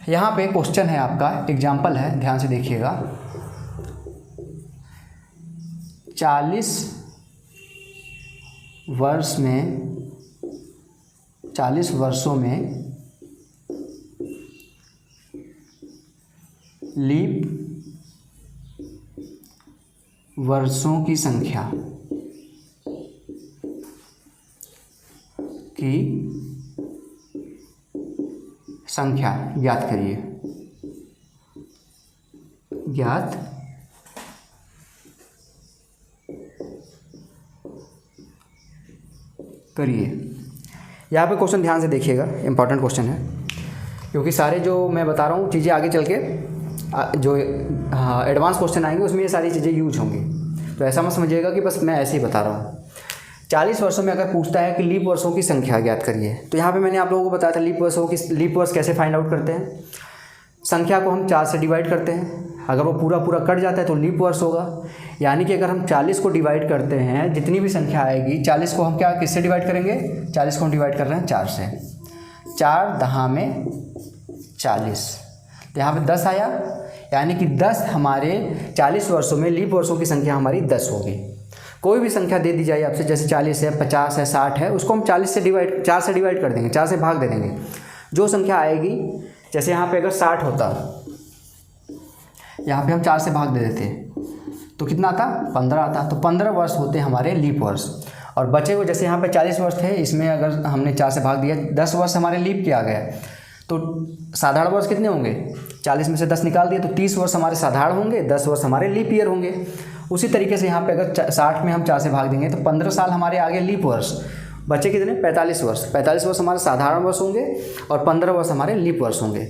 यहाँ पे क्वेश्चन है आपका, एग्जाम्पल है, ध्यान से देखिएगा। 40 वर्षों में लीप वर्षों की संख्या ज्ञात करिए। ज्ञात करिए। यहाँ पे क्वेश्चन ध्यान से देखिएगा, इंपॉर्टेंट क्वेश्चन है, क्योंकि सारे जो मैं बता रहा हूँ चीज़ें आगे चल के जो एडवांस क्वेश्चन आएंगे उसमें ये सारी चीज़ें यूज होंगी। तो ऐसा मत समझिएगा कि बस मैं ऐसे ही बता रहा हूँ। 40 वर्षों में अगर पूछता है कि लीप वर्षों की संख्या ज्ञात करिए, तो यहाँ पे मैंने आप लोगों को बताया था लीप वर्ष कैसे फाइंड आउट करते हैं। संख्या को हम 4 से डिवाइड करते हैं, अगर वो पूरा कट जाता है तो लीप वर्ष होगा। यानी कि अगर हम 40 को डिवाइड करते हैं, जितनी भी संख्या आएगी 40 को हम किससे डिवाइड करेंगे, 40 को हम डिवाइड कर रहे हैं 4 से। 4 दहा में 40, तो यहाँ पे 10 आया, यानी कि 10 हमारे 40 वर्षों में लीप वर्षों की संख्या हमारी 10 होगी। कोई भी संख्या दे दी जाए आपसे, जैसे 40 है, 50 है, 60 है, उसको हम 4 से डिवाइड कर देंगे, 4 से भाग दे देंगे। जो संख्या आएगी, जैसे यहाँ पे अगर 60 होता, यहाँ पे हम 4 से भाग दे देते तो कितना आता, 15 आता। तो 15 वर्ष होते हैं हमारे लीप वर्ष। और बचे हुए, जैसे यहाँ पे 40 वर्ष थे, इसमें अगर हमने 4 से भाग दिया, 10 वर्ष हमारे लीप के आ गए, तो साधारण वर्ष कितने होंगे, 40 में से 10 निकाल दिए तो 30 वर्ष हमारे साधारण होंगे, 10 वर्ष हमारे लीप ईयर होंगे। उसी तरीके से यहाँ पे अगर 60 में हम 4 से भाग देंगे तो 15 साल हमारे आगे लीप वर्ष, बचे कितने, 45 वर्ष। 45 वर्ष हमारे साधारण वर्ष होंगे और 15 वर्ष हमारे लीप वर्ष होंगे।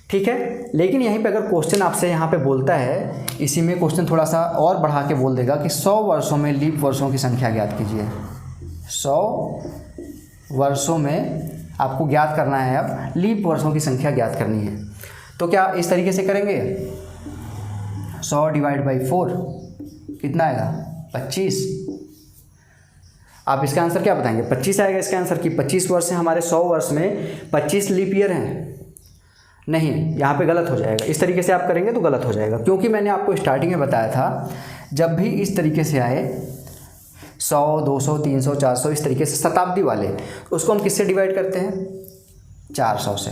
ठीक है, लेकिन यहीं पे अगर क्वेश्चन आपसे यहाँ पे बोलता है, इसी में क्वेश्चन थोड़ा सा और बढ़ा के बोल देगा कि 100 वर्षों में लीप वर्षों की संख्या ज्ञात कीजिए। 100 वर्षों में आपको ज्ञात करना है, अब लीप वर्षों की संख्या ज्ञात करनी है। तो क्या इस तरीके से करेंगे, 100 डिवाइड बाई 4 कितना आएगा, 25। आप इसका आंसर क्या बताएंगे, 25 आएगा इसका आंसर कि 25 वर्ष है हमारे, 100 वर्ष में 25 लीप ईयर हैं। नहीं, यहाँ पे गलत हो जाएगा। इस तरीके से आप करेंगे तो गलत हो जाएगा, क्योंकि मैंने आपको स्टार्टिंग में बताया था, जब भी इस तरीके से आए 100, 200, 300, 400, इस तरीके से शताब्दी वाले, उसको हम किससे डिवाइड करते हैं, 400 से।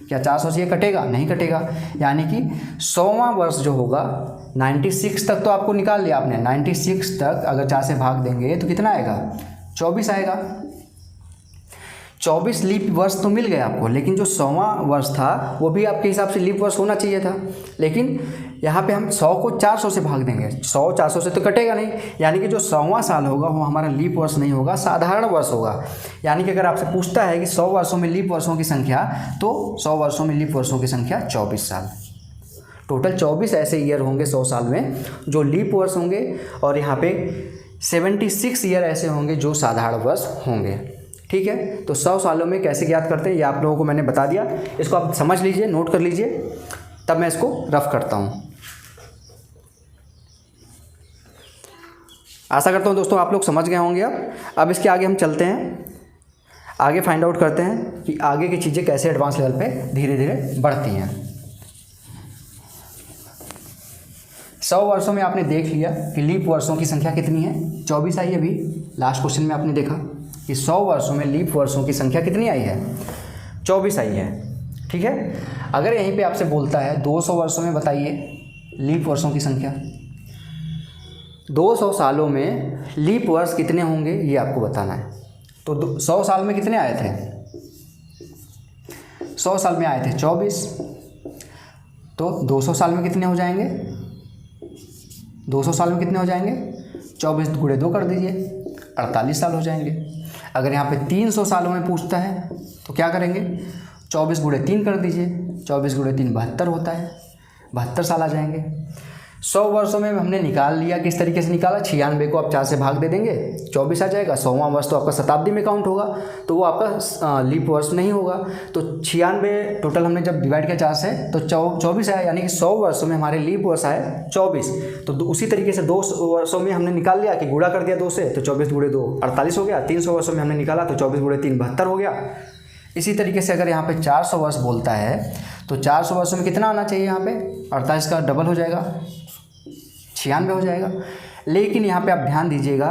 क्या 400 से ये कटेगा, नहीं कटेगा। यानी कि 100वां वर्ष जो होगा, 96 तक तो आपको निकाल लिया आपने, 96 तक अगर 4 से भाग देंगे तो कितना आएगा, 24 आएगा। 24 लीप वर्ष तो मिल गया आपको, लेकिन जो 100वां वर्ष था वो भी आपके हिसाब से लीप वर्ष होना चाहिए था। लेकिन यहाँ पे हम 100 को 400 से भाग देंगे, 100 400 से तो कटेगा नहीं, यानी कि जो 100वां साल होगा वो हमारा लीप वर्ष नहीं होगा, साधारण वर्ष होगा। यानी कि अगर आपसे पूछता है कि 100 वर्षों में लीप वर्षों की संख्या, तो 100 वर्षों में लीप वर्षों की संख्या 24 साल। टोटल 24 ऐसे ईयर होंगे 100 साल में जो लीप वर्ष होंगे, और यहाँ पे 76 ईयर ऐसे होंगे जो साधारण वर्ष होंगे। ठीक है, तो 100 सालों में कैसे ज्ञात करते हैं ये आप लोगों को मैंने बता दिया। इसको आप समझ लीजिए, नोट कर लीजिए, तब मैं इसको रफ करता हूँ। आशा करता हूँ दोस्तों आप लोग समझ गए होंगे। अब इसके आगे हम चलते हैं, आगे फाइंड आउट करते हैं कि आगे की चीज़ें कैसे एडवांस लेवल पे धीरे धीरे बढ़ती हैं। 100 वर्षों में आपने देख लिया कि लीप वर्षों की संख्या कितनी है, 24 आई। अभी लास्ट क्वेश्चन में आपने देखा कि 100 वर्षों में लीप वर्षों की संख्या कितनी आई है, 24 आई है। ठीक है, अगर यहीं पे आपसे बोलता है 200 वर्षों में बताइए लीप वर्षों की संख्या, 200 सालों में लीप वर्ष कितने होंगे ये आपको बताना है। तो 100 साल में कितने आए थे? 100 साल में आए थे 24। तो 200 साल में कितने हो जाएंगे? 200 साल में कितने हो जाएंगे? 24 गुणे 2 कर दीजिए, 48 साल हो जाएंगे। अगर यहाँ पे 300 सालों में पूछता है तो क्या करेंगे? 24 गुणे 3 कर दीजिए, 24 गुणे 3 72 होता है, 72 साल आ जाएंगे। 100 वर्षों में हमने निकाल लिया। किस तरीके से निकाला? 96 को आप 4 से भाग दे देंगे, 24 आ जाएगा। 100वां वर्ष तो आपका शताब्दी में काउंट होगा, तो वो आपका लीप वर्ष नहीं होगा। तो 96 टोटल हमने जब डिवाइड किया 4 से तो 24 आया, यानी कि 100 वर्षों में हमारे लीप वर्ष आए 24। तो उसी तरीके से 2 वर्षों में हमने निकाल लिया कि गुणा कर दिया 2 से, तो 24 गुणे 2 48 हो गया। 300 वर्षों में हमने निकाला तो 24 गुणे 3 72 हो गया। इसी तरीके से अगर यहाँ पे 400 वर्ष बोलता है तो 400 वर्षों में कितना आना चाहिए? यहाँ पे 48 का डबल हो जाएगा, 96 हो जाएगा। लेकिन यहाँ पे आप ध्यान दीजिएगा,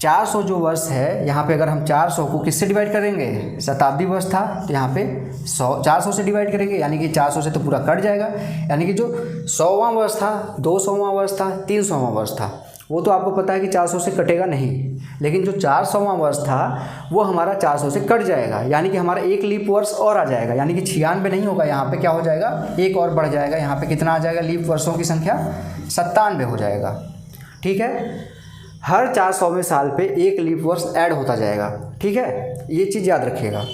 400 जो वर्ष है यहाँ पे अगर हम 400 को किससे डिवाइड करेंगे? शताब्दी वर्ष था तो यहाँ पे 400 से डिवाइड करेंगे, यानी कि 400 से तो पूरा कट जाएगा। यानी कि जो 100वां वर्ष था, 200वां वर्ष था, 300वां वर्ष था, वो तो आपको पता है कि 400 से कटेगा नहीं। लेकिन जो 400वां वर्ष था वो हमारा 400 से कट जाएगा, यानी कि हमारा एक लीप वर्ष और आ जाएगा। यानी कि 96 नहीं होगा, यहाँ पे क्या हो जाएगा? एक और बढ़ जाएगा। यहाँ पे कितना आ जाएगा लीप वर्षों की संख्या? 97 हो जाएगा। ठीक है, हर 400वें साल पे एक लीप वर्ष ऐड होता जाएगा। ठीक है, ये चीज़ याद रखिएगा।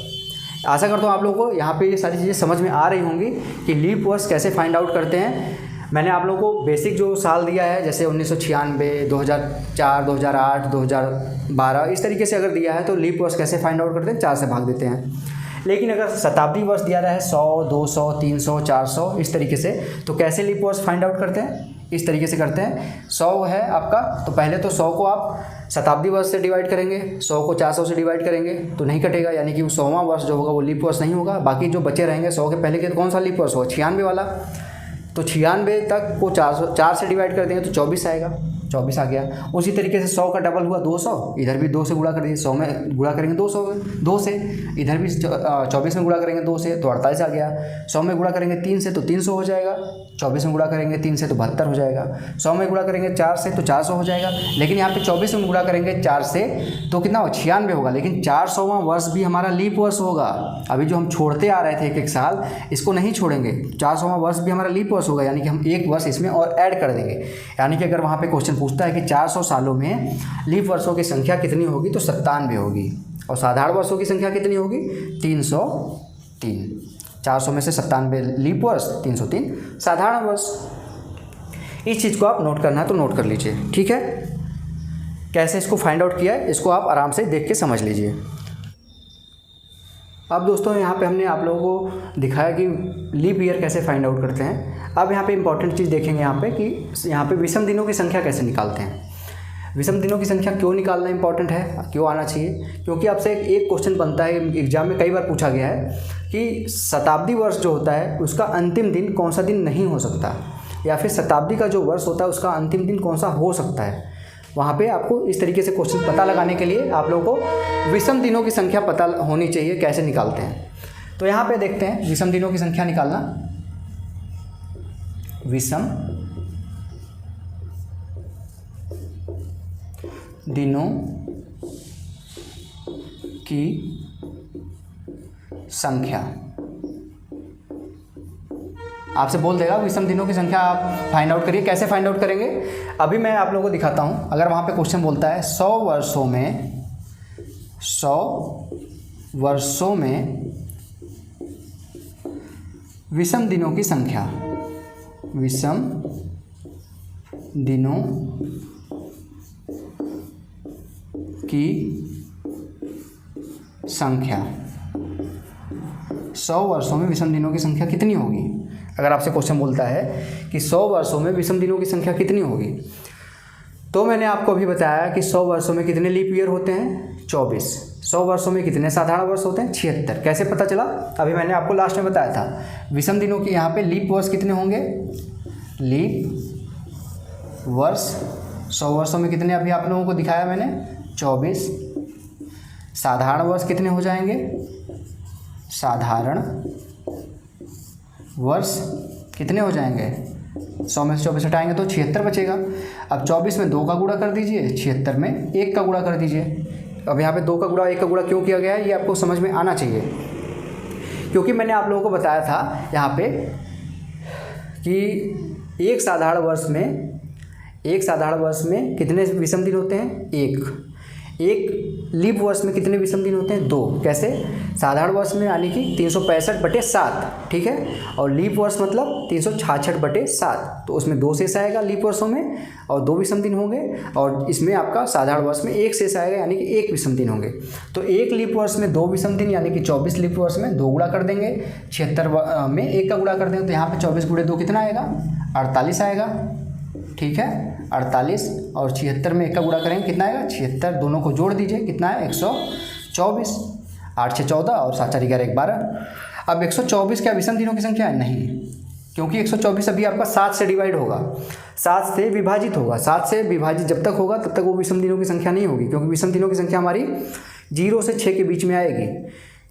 आशा करता हूँ आप लोगों को यहाँ पे ये सारी चीज़ें समझ में आ रही होंगी कि लीप वर्ष कैसे फाइंड आउट करते हैं। मैंने आप लोगों को बेसिक जो साल दिया है, जैसे 1996, 2004, 2008, 2012, इस तरीके से अगर दिया है तो लीप वर्ष कैसे फाइंड आउट करते हैं? 4 से भाग देते हैं। लेकिन अगर शताब्दी वर्ष दिया रहा है 100, 200, 300, 400 इस तरीके से, तो कैसे लीप वर्ष फाइंड आउट करते हैं? इस तरीके से करते हैं। 100 है आपका, तो पहले तो 100 को आप शताब्दी वर्ष से डिवाइड करेंगे, 100 को 400 से डिवाइड करेंगे तो नहीं कटेगा, यानी कि 100वां वर्ष जो होगा वो लीप वर्ष नहीं होगा। बाकी जो बचे रहेंगे 100 के पहले के कौन सा लीप वर्ष होगा? 96 वाला। तो 96 तक को 4 से डिवाइड कर देंगे तो 24 आएगा, 24 आ गया। उसी तरीके से 100 का डबल हुआ 200, इधर भी 2 से गुणा कर दीजिए, 100 में गुणा करेंगे 2 से, इधर भी 24 में गुणा करेंगे 2 से तो 48 आ गया। 100 में गुणा करेंगे 3 से तो 300 हो जाएगा, 24 में गुणा करेंगे 3 से तो 72 हो जाएगा, 100 में गुणा करेंगे 4 से तो 400 हो जाएगा। लेकिन यहाँ पे 24 में गुणा करेंगे 4 से तो कितना हो? 96 होगा। लेकिन 400वां वर्ष भी हमारा लीप वर्ष होगा। अभी जो हम छोड़ते आ रहे थे एक एक साल, इसको नहीं छोड़ेंगे। 400वां वर्ष भी हमारा लीप वर्ष होगा, यानी कि हम एक वर्ष इसमें और ऐड कर देंगे। यानी कि अगर वहाँ पे क्वेश्चन पूछता है कि 400 सालों में लीप वर्षों की संख्या कितनी होगी, तो 97 होगी। और साधारण वर्षों की संख्या कितनी होगी? 303। 400 में से 97 लीप वर्ष, 303 साधारण वर्ष। इस चीज़ को आप नोट करना है तो नोट कर लीजिए। ठीक है, कैसे इसको फाइंड आउट किया है इसको आप आराम से देख के समझ लीजिए। अब दोस्तों यहाँ पे हमने आप लोगों को दिखाया कि लीप ईयर कैसे फाइंड आउट करते हैं। अब यहाँ पे इंपॉर्टेंट चीज़ देखेंगे यहाँ पे कि यहाँ पे विषम दिनों की संख्या कैसे निकालते हैं। विषम दिनों की संख्या क्यों निकालना इंपॉर्टेंट है, क्यों आना चाहिए? क्योंकि आपसे एक क्वेश्चन बनता है, एग्जाम में कई बार पूछा गया है कि शताब्दी वर्ष जो होता है उसका अंतिम दिन कौन सा दिन नहीं हो सकता, या फिर शताब्दी का जो वर्ष होता है उसका अंतिम दिन कौन सा हो सकता है। वहाँ पे आपको इस तरीके से क्वेश्चन पता लगाने के लिए आप लोगों को विषम दिनों की संख्या पता होनी चाहिए कैसे निकालते हैं। तो यहाँ पे देखते हैं विषम दिनों की संख्या निकालना। विषम दिनों की संख्या, आपसे बोल देगा विषम दिनों की संख्या आप फाइंड आउट करिए। कैसे फाइंड आउट करेंगे अभी मैं आप लोगों को दिखाता हूँ। अगर वहाँ पे क्वेश्चन बोलता है 100 वर्षों में विषम दिनों की संख्या, विषम दिनों की संख्या, 100 वर्षों में विषम दिनों की संख्या कितनी होगी। अगर आपसे क्वेश्चन बोलता है कि 100 वर्षों में विषम दिनों की संख्या कितनी होगी, तो मैंने आपको अभी बताया कि 100 वर्षों में कितने लीप ईयर होते हैं? 24। 100 वर्षों में कितने साधारण वर्ष होते हैं? 76। कैसे पता चला? अभी मैंने आपको लास्ट में बताया था। विषम दिनों की यहाँ पे लीप वर्ष कितने होंगे? लीप वर्ष 100 वर्षों में कितने अभी आप लोगों को दिखाया मैंने? 24। साधारण वर्ष कितने हो जाएंगे? साधारण वर्ष कितने हो जाएंगे? 100 में से 24 हटाएंगे तो 76 बचेगा। अब 24 में 2 का गुणा कर दीजिए, 76 में 1 का गुणा कर दीजिए। अब यहाँ पे 2 का गुणा 1 का गुणा क्यों किया गया है ये आपको समझ में आना चाहिए, क्योंकि मैंने आप लोगों को बताया था यहाँ पे कि एक साधारण वर्ष में कितने विषम दिन होते हैं, एक लीप वर्ष में कितने विषम दिन होते हैं, 2। कैसे, साधारण वर्ष में यानी कि 365/7, ठीक है, और लीप वर्ष मतलब 366/7, तो उसमें 2 शेष आएगा लीप वर्षों में और 2 विषम दिन होंगे, और इसमें आपका साधारण वर्ष में 1 शेष आएगा यानी कि 1 विषम दिन होंगे। तो 1 लीप वर्ष में 2 विषम दिन यानी कि 24 लीप वर्ष में 2 गुणा कर देंगे, 76 में 1 का गुणा कर देंगे, तो यहाँ पर 24 × 2 कितना आएगा, 48 आएगा, ठीक है, 48, और 76 में 1 का गुणा करेंगे कितना आएगा, 76, दोनों को जोड़ दीजिए कितना है, 124, 8 6 14 और 7 4 11 12। अब 124 क्या विषम दिनों की संख्या है, नहीं, क्योंकि 124 अभी आपका 7 से डिवाइड होगा, 7 से विभाजित होगा, 7 से विभाजित जब तक होगा तब तक वो विषम दिनों की संख्या नहीं होगी, क्योंकि विषम दिनों की संख्या हमारी 0 से 6 के बीच में आएगी।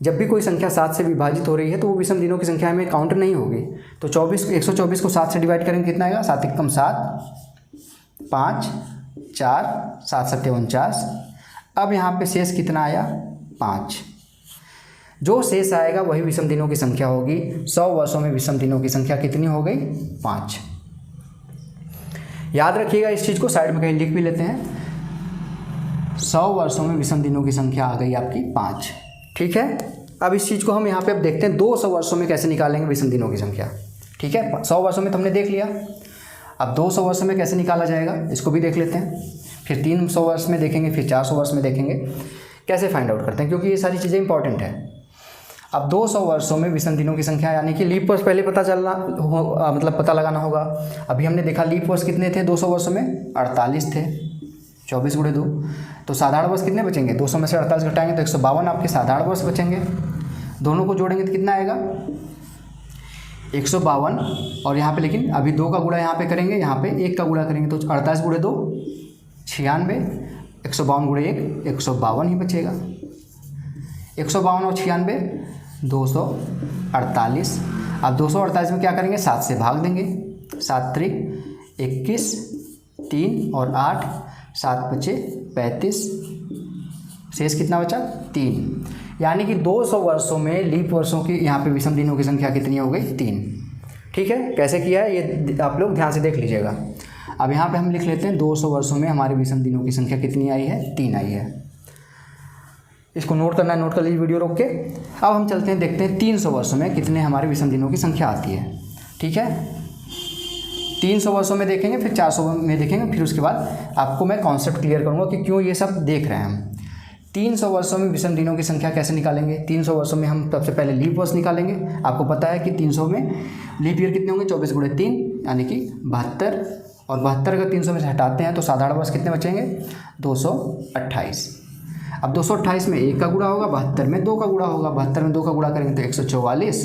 जब भी कोई संख्या 7 से विभाजित हो रही है तो वो विषम दिनों की संख्या में काउंट नहीं होगी। तो 124 को 7 से डिवाइड करेंगे कितना आएगा, 7 × 7, 5 4 7 7 49। अब यहाँ पे शेष कितना आया, 5। जो शेष आएगा वही विषम दिनों की संख्या होगी। 100 वर्षों में विषम दिनों की संख्या कितनी हो गई, 5। याद रखिएगा इस चीज़ को, साइड में कहीं लिख भी लेते हैं। 100 वर्षों में विषम दिनों की संख्या आ गई आपकी 5, ठीक है। अब इस चीज़ को हम यहाँ पे अब देखते हैं 200 वर्षों में कैसे निकालेंगे विषम दिनों की संख्या, ठीक है। 100 वर्षों में तो हमने देख लिया, अब 200 वर्ष में कैसे निकाला जाएगा इसको भी देख लेते हैं। फिर 300 वर्ष में देखेंगे, फिर 400 वर्ष में देखेंगे कैसे फाइंड आउट करते हैं, क्योंकि ये सारी चीज़ें इंपॉर्टेंट है। अब 200 वर्षों में विषम दिनों की संख्या यानी कि लीप वर्ष पहले मतलब पता लगाना होगा। अभी हमने देखा लीप वर्ष कितने थे 200 वर्षों में, 48 थे, 24 × 2। तो साधारण वर्ष कितने बचेंगे, 200 में से 48 घटाएंगे तो 152 आपके साधारण वर्ष बचेंगे। दोनों को जोड़ेंगे तो कितना आएगा, 152। और यहाँ पे लेकिन अभी 2 का गुणा यहाँ पे करेंगे, यहाँ पे 1 का गुणा करेंगे तो 48 × 2 96, 152 × 1 152 ही बचेगा। 152 और 96 248। अब 248 में क्या करेंगे, 7 से भाग देंगे, 7 × 21, 3 और 8, 7 बचे 35, शेष कितना बचा, 3। यानी कि 200 वर्षों में लीप वर्षों की यहाँ पे विषम दिनों की संख्या कितनी हो गई, 3, ठीक है। कैसे किया है ये आप लोग ध्यान से देख लीजिएगा। अब यहाँ पे हम लिख लेते हैं 200 वर्षों में हमारे विषम दिनों की संख्या कितनी आई है, 3 आई है। इसको नोट करना है, नोट कर लीजिए वीडियो रोक के। अब हम चलते हैं देखते हैं 300 वर्षों में कितने हमारे विषम दिनों की संख्या आती है, ठीक है। 300 वर्षों में देखेंगे, फिर 400 में देखेंगे, फिर उसके बाद आपको मैं कॉन्सेप्ट क्लियर करूँगा कि क्यों ये सब देख रहे हैं हम। 300 वर्षों में विषम दिनों की संख्या कैसे निकालेंगे। 300 वर्षों में हम सबसे पहले लीप वर्ष निकालेंगे। आपको पता है कि 300 में लीप ईयर कितने होंगे, 24 × 3 यानी कि 72, और 72 अगर 300 में से हटाते हैं तो साधारण वर्ष कितने बचेंगे, 228। अब 228 में 1 का गुणा होगा, 72 में 2 का गुणा होगा, 72 में 2 का गुणा करेंगे तो 144,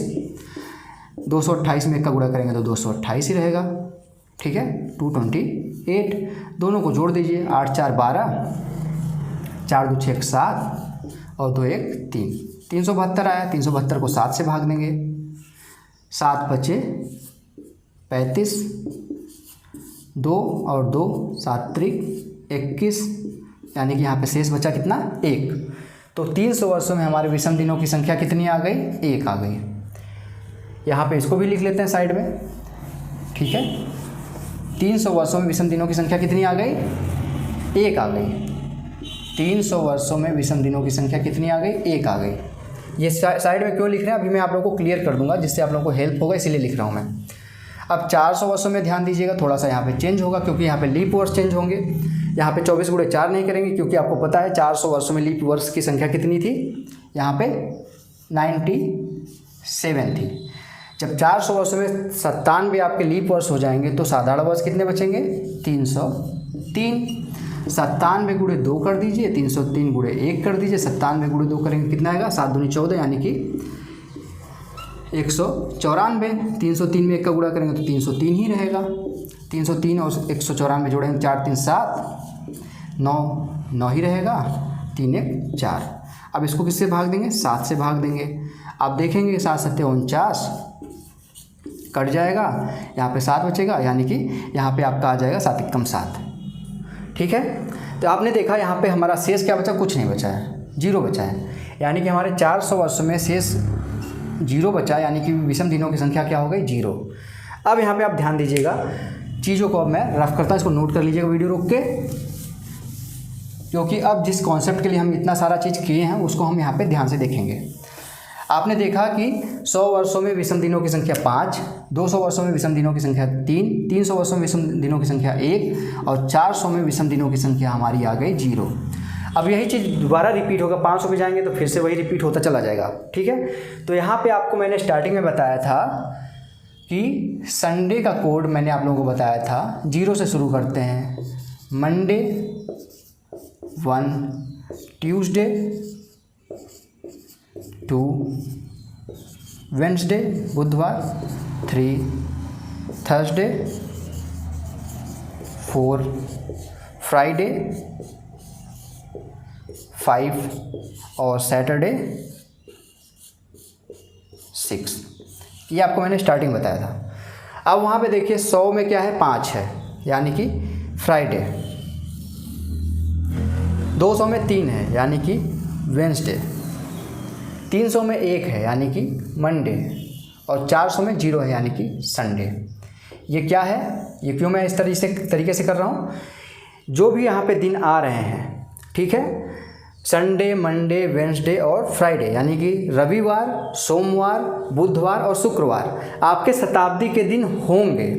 228 में 1 का गुणा करेंगे तो 228 ही रहेगा, ठीक है, 228। दोनों को जोड़ दीजिए, 8 4 12, 4 2 6 7 और 2 1 3, 372 आया। 372 को 7 से भाग देंगे, 7 बचे 35, 2 और 2 7 × 21, यानी कि यहाँ पे शेष बचा कितना, 1। तो 300 वर्षों में हमारे विषम दिनों की संख्या कितनी आ गई, 1 आ गई। यहाँ पे इसको भी लिख लेते हैं साइड में, ठीक है। 300 वर्षों में विषम दिनों की संख्या कितनी आ गई, 1 आ गई। 300 वर्षों में विषम दिनों की संख्या कितनी आ गई, 1 आ गई। ये साइड में क्यों लिख रहे हैं अभी मैं आप लोगों को क्लियर कर दूंगा, जिससे आप लोगों को हेल्प होगा, इसीलिए लिख रहा हूँ मैं। अब 400 वर्षों में ध्यान दीजिएगा, थोड़ा सा यहाँ पे चेंज होगा क्योंकि यहाँ पे लीप वर्ष चेंज होंगे। यहाँ पे 24 × 4 नहीं करेंगे क्योंकि आपको पता है 400 वर्षों में लीप वर्ष की संख्या कितनी थी, यहाँ पे 97 थी। जब 400 वर्षों में 97 आपके लीप वर्ष हो जाएंगे तो साधारण वर्ष कितने बचेंगे, 303। 97 × 2 कर दीजिए, 303 × 1 कर दीजिए, 97 × 2 करेंगे कितना आएगा, 7 दूनी 14 यानी कि 194। 303 में 1 का गुणा करेंगे तो 303 ही रहेगा। 303 और 194 जोड़ेंगे, 4 3 7 9 ही रहेगा, 3 1 4। अब इसको किससे भाग देंगे, 7 से भाग देंगे। अब देखेंगे 7 7 49, कट जाएगा, यहाँ पे 7 बचेगा, यानी कि यहाँ पे आपका आ जाएगा 7 एकम 7। ठीक है, तो आपने देखा यहाँ पे हमारा शेष क्या बचा, कुछ नहीं बचा है, 0 बचा है, यानी कि हमारे 400 वर्षों में शेष 0 बचा, यानी कि विषम दिनों की संख्या क्या हो गई, 0। अब यहाँ पे आप ध्यान दीजिएगा, चीज़ों को अब मैं रफ करता हूँ, इसको नोट कर लीजिएगा वीडियो रोक के, क्योंकि अब जिस कॉन्सेप्ट के लिए हम इतना सारा चीज़ किए हैं उसको हम यहाँ पे ध्यान से देखेंगे। आपने देखा कि 100 वर्षों में विषम दिनों की संख्या 5, 200 वर्षों में विषम दिनों की संख्या 3, 300 वर्षों में विषम दिनों की संख्या 1 और 400 में विषम दिनों की संख्या हमारी आ गई 0। अब यही चीज़ दोबारा रिपीट होगा, 500 पे जाएंगे तो फिर से वही रिपीट होता चला जाएगा। ठीक है, तो यहाँ पे आपको मैंने स्टार्टिंग में बताया था कि संडे का कोड मैंने आप लोगों को बताया था, 0 से शुरू करते हैं, मंडे 1, ट्यूसडे 2, वेंसडे बुधवार 3, थर्सडे 4, फ्राइडे 5 और सैटरडे 6। ये आपको मैंने स्टार्टिंग बताया था। अब वहाँ पे देखिए 100 में क्या है, 5 है, यानी कि फ्राइडे, 200 में 3 है, यानी कि वेंसडे, 300 में 1 है, यानी कि मंडे, और 400 में 0 है, यानी कि संडे। ये क्या है, ये क्यों मैं इस तरीके से कर रहा हूँ, जो भी यहाँ पे दिन आ रहे हैं, ठीक है, संडे, मंडे, वेंसडे और फ्राइडे, यानी कि रविवार, सोमवार, बुधवार और शुक्रवार आपके शताब्दी के दिन होंगे।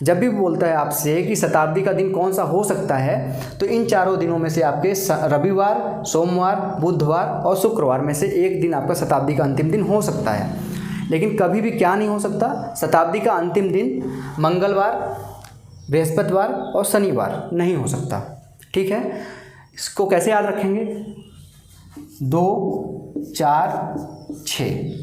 जब भी बोलता है आपसे कि शताब्दी का दिन कौन सा हो सकता है, तो इन चारों दिनों में से आपके रविवार, सोमवार, बुधवार और शुक्रवार में से एक दिन आपका शताब्दी का अंतिम दिन हो सकता है। लेकिन कभी भी क्या नहीं हो सकता, शताब्दी का अंतिम दिन मंगलवार, बृहस्पतिवार और शनिवार नहीं हो सकता। ठीक है, इसको कैसे याद रखेंगे, 2, 4, 6।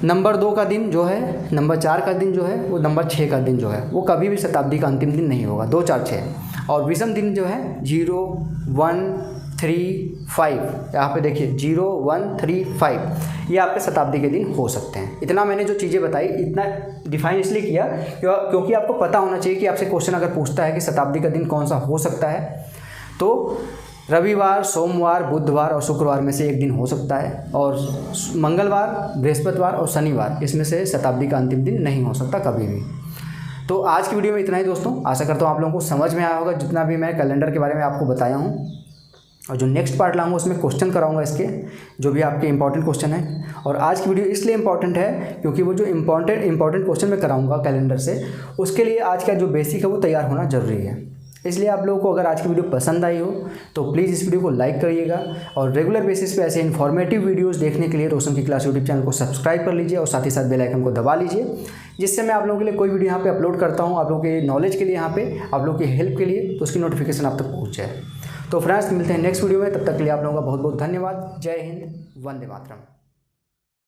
नंबर 2 का दिन जो है, नंबर 4 का दिन जो है, वो नंबर 6 का दिन जो है, वो कभी भी शताब्दी का अंतिम दिन नहीं होगा, 2, 4, 6। और विषम दिन जो है 0, 1, 3, 5, यहाँ पे देखिए 0, 1, 3, 5, ये आपके शताब्दी के दिन हो सकते हैं। इतना मैंने जो चीज़ें बताई, इतना डिफाइन इसलिए किया क्योंकि आपको पता होना चाहिए कि आपसे क्वेश्चन अगर पूछता है कि शताब्दी का दिन कौन सा हो सकता है, तो रविवार, सोमवार, बुधवार और शुक्रवार में से एक दिन हो सकता है, और मंगलवार, बृहस्पतिवार और शनिवार इसमें से शताब्दी का अंतिम दिन नहीं हो सकता कभी भी। तो आज की वीडियो में इतना ही दोस्तों। आशा करता हूँ आप लोगों को समझ में आया होगा जितना भी मैं कैलेंडर के बारे में आपको बताया हूँ। और जो नेक्स्ट पार्ट लाऊंगा उसमें क्वेश्चन कराऊंगा इसके, जो भी आपके इंपॉर्टेंट क्वेश्चन है। और आज की वीडियो इसलिए इंपॉर्टेंट है क्योंकि वो जो इंपॉर्टेंट क्वेश्चन मैं कराऊंगा कैलेंडर से, उसके लिए आज का जो बेसिक है वो तैयार होना ज़रूरी है। इसलिए आप लोगों को अगर आज की वीडियो पसंद आई हो तो प्लीज़ इस वीडियो को लाइक करिएगा, और रेगुलर बेसिस पे ऐसे इन्फॉर्मेटिव वीडियोस देखने के लिए रोशन की क्लास यूट्यूब चैनल को सब्सक्राइब कर लीजिए, और साथ ही साथ बेल आइकन को दबा लीजिए, जिससे मैं आप लोगों के लिए कोई वीडियो यहाँ पे अपलोड करता हूँ, आप लोगों के नॉलेज के लिए, यहाँ पे आप लोगों की हेल्प के लिए, तो उसकी नोटिफिकेशन आप तक पहुँच जाए। तो फ्रेंड्स, मिलते हैं नेक्स्ट वीडियो में, तब तक के लिए आप लोगों का बहुत बहुत धन्यवाद। जय हिंद, वंदे मातरम।